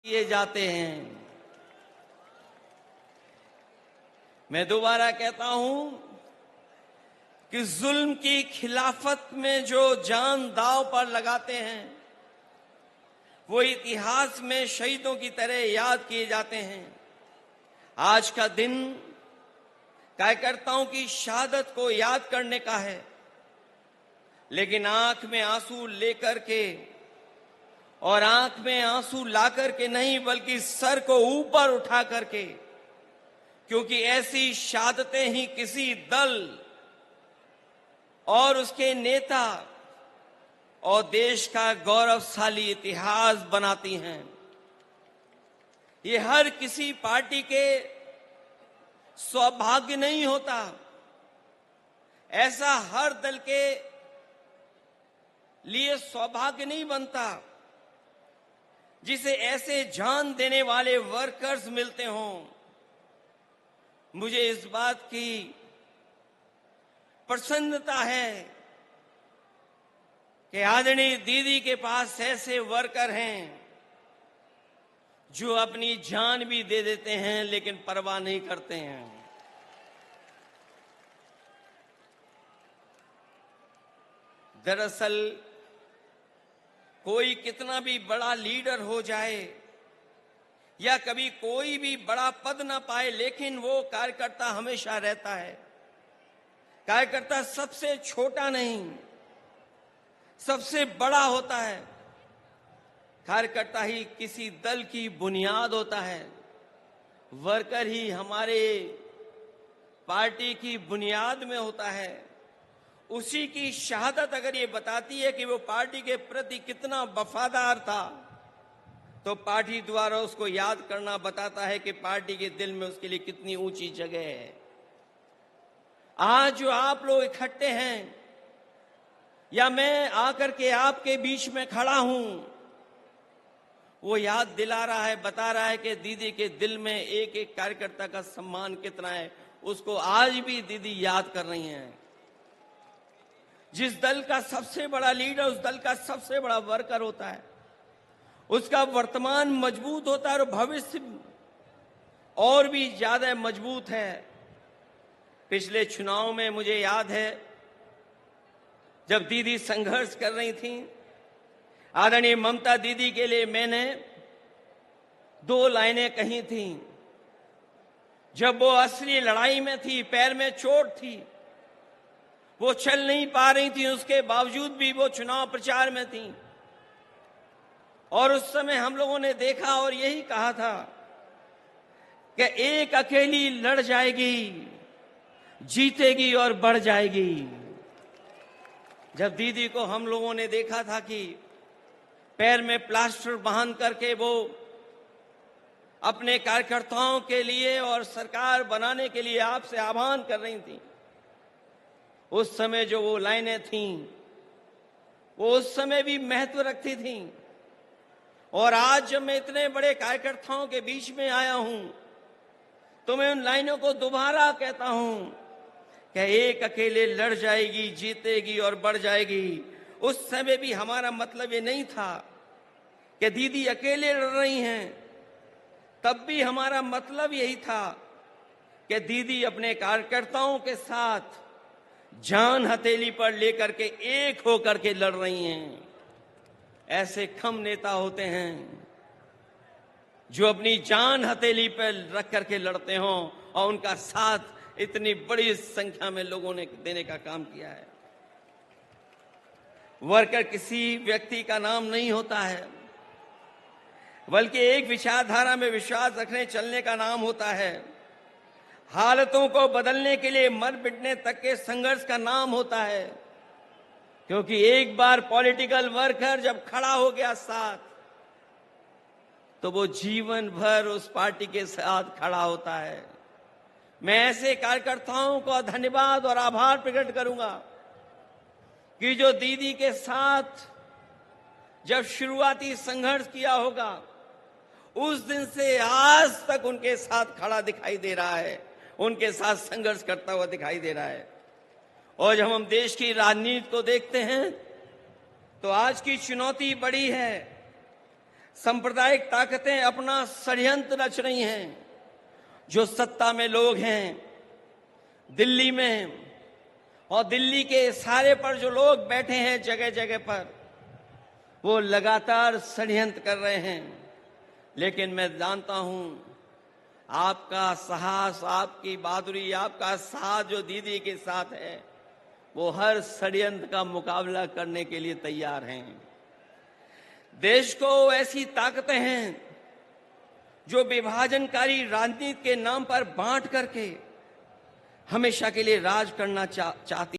किए जाते हैं। मैं दोबारा कहता हूं कि जुल्म की खिलाफत में जो जान दांव पर लगाते हैं वो इतिहास में शहीदों की तरह याद किए जाते हैं। आज का दिन कार्यकर्ताओं की शहादत को याद करने का है, लेकिन आंख में आंसू लेकर के और आंख में आंसू ला करके नहीं, बल्कि सर को ऊपर उठा करके, क्योंकि ऐसी शहादतें ही किसी दल और उसके नेता और देश का गौरवशाली इतिहास बनाती हैं। ये हर किसी पार्टी के सौभाग्य नहीं होता, ऐसा हर दल के लिए सौभाग्य नहीं बनता जिसे ऐसे जान देने वाले वर्कर्स मिलते हों। मुझे इस बात की प्रसन्नता है कि आदरणीय दीदी के पास ऐसे वर्कर हैं जो अपनी जान भी दे देते हैं लेकिन परवाह नहीं करते हैं। दरअसल कोई कितना भी बड़ा लीडर हो जाए या कभी कोई भी बड़ा पद ना पाए, लेकिन वो कार्यकर्ता हमेशा रहता है। कार्यकर्ता सबसे छोटा नहीं, सबसे बड़ा होता है। कार्यकर्ता ही किसी दल की बुनियाद होता है। वर्कर ही हमारे पार्टी की बुनियाद में होता है। उसी की शहादत अगर ये बताती है कि वो पार्टी के प्रति कितना वफादार था, तो पार्टी द्वारा उसको याद करना बताता है कि पार्टी के दिल में उसके लिए कितनी ऊंची जगह है। आज जो आप लोग इकट्ठे हैं या मैं आकर के आपके बीच में खड़ा हूं, वो याद दिला रहा है, बता रहा है कि दीदी के दिल में एक एक कार्यकर्ता का सम्मान कितना है। उसको आज भी दीदी याद कर रही हैं। जिस दल का सबसे बड़ा लीडर उस दल का सबसे बड़ा वर्कर होता है, उसका वर्तमान मजबूत होता है और भविष्य और भी ज्यादा मजबूत है। पिछले चुनाव में मुझे याद है जब दीदी संघर्ष कर रही थी, आदरणीय ममता दीदी के लिए मैंने 2 लाइनें कही थी। जब वो असली लड़ाई में थी, पैर में चोट थी, वो चल नहीं पा रही थी, उसके बावजूद भी वो चुनाव प्रचार में थी। और उस समय हम लोगों ने देखा और यही कहा था कि एक अकेली लड़ जाएगी, जीतेगी और बढ़ जाएगी। जब दीदी को हम लोगों ने देखा था कि पैर में प्लास्टर बांध करके वो अपने कार्यकर्ताओं के लिए और सरकार बनाने के लिए आपसे आह्वान कर रही थी, उस समय जो वो लाइनें थीं वो उस समय भी महत्व रखती थीं। और आज जब मैं इतने बड़े कार्यकर्ताओं के बीच में आया हूं, तो मैं उन लाइनों को दोबारा कहता हूं कि एक अकेले लड़ जाएगी, जीतेगी और बढ़ जाएगी। उस समय भी हमारा मतलब ये नहीं था कि दीदी अकेले लड़ रही हैं, तब भी हमारा मतलब यही था कि दीदी अपने कार्यकर्ताओं के साथ जान हथेली पर लेकर के एक होकर के लड़ रही हैं। ऐसे कम नेता होते हैं जो अपनी जान हथेली पर रख करके लड़ते हों, और उनका साथ इतनी बड़ी संख्या में लोगों ने देने का काम किया है। वर्कर किसी व्यक्ति का नाम नहीं होता है, बल्कि एक विचारधारा में विश्वास रखने चलने का नाम होता है। हालतों को बदलने के लिए मर मिटने तक के संघर्ष का नाम होता है। क्योंकि एक बार पॉलिटिकल वर्कर जब खड़ा हो गया साथ, तो वो जीवन भर उस पार्टी के साथ खड़ा होता है। मैं ऐसे कार्यकर्ताओं को धन्यवाद और आभार प्रकट करूंगा कि जो दीदी के साथ जब शुरुआती संघर्ष किया होगा, उस दिन से आज तक उनके साथ खड़ा दिखाई दे रहा है, उनके साथ संघर्ष करता हुआ दिखाई दे रहा है। और जब हम देश की राजनीति को देखते हैं, तो आज की चुनौती बड़ी है। सांप्रदायिक ताकतें अपना षड्यंत्र रच रही हैं। जो सत्ता में लोग हैं दिल्ली में और दिल्ली के इशारे पर जो लोग बैठे हैं जगह जगह पर, वो लगातार षड्यंत्र कर रहे हैं। लेकिन मैं जानता हूं आपका साहस, आपकी बहादुरी, आपका साथ जो दीदी के साथ है, वो हर षड्यंत्र का मुकाबला करने के लिए तैयार हैं। देश को ऐसी ताकतें हैं जो विभाजनकारी राजनीति के नाम पर बांट करके हमेशा के लिए राज करना चाहती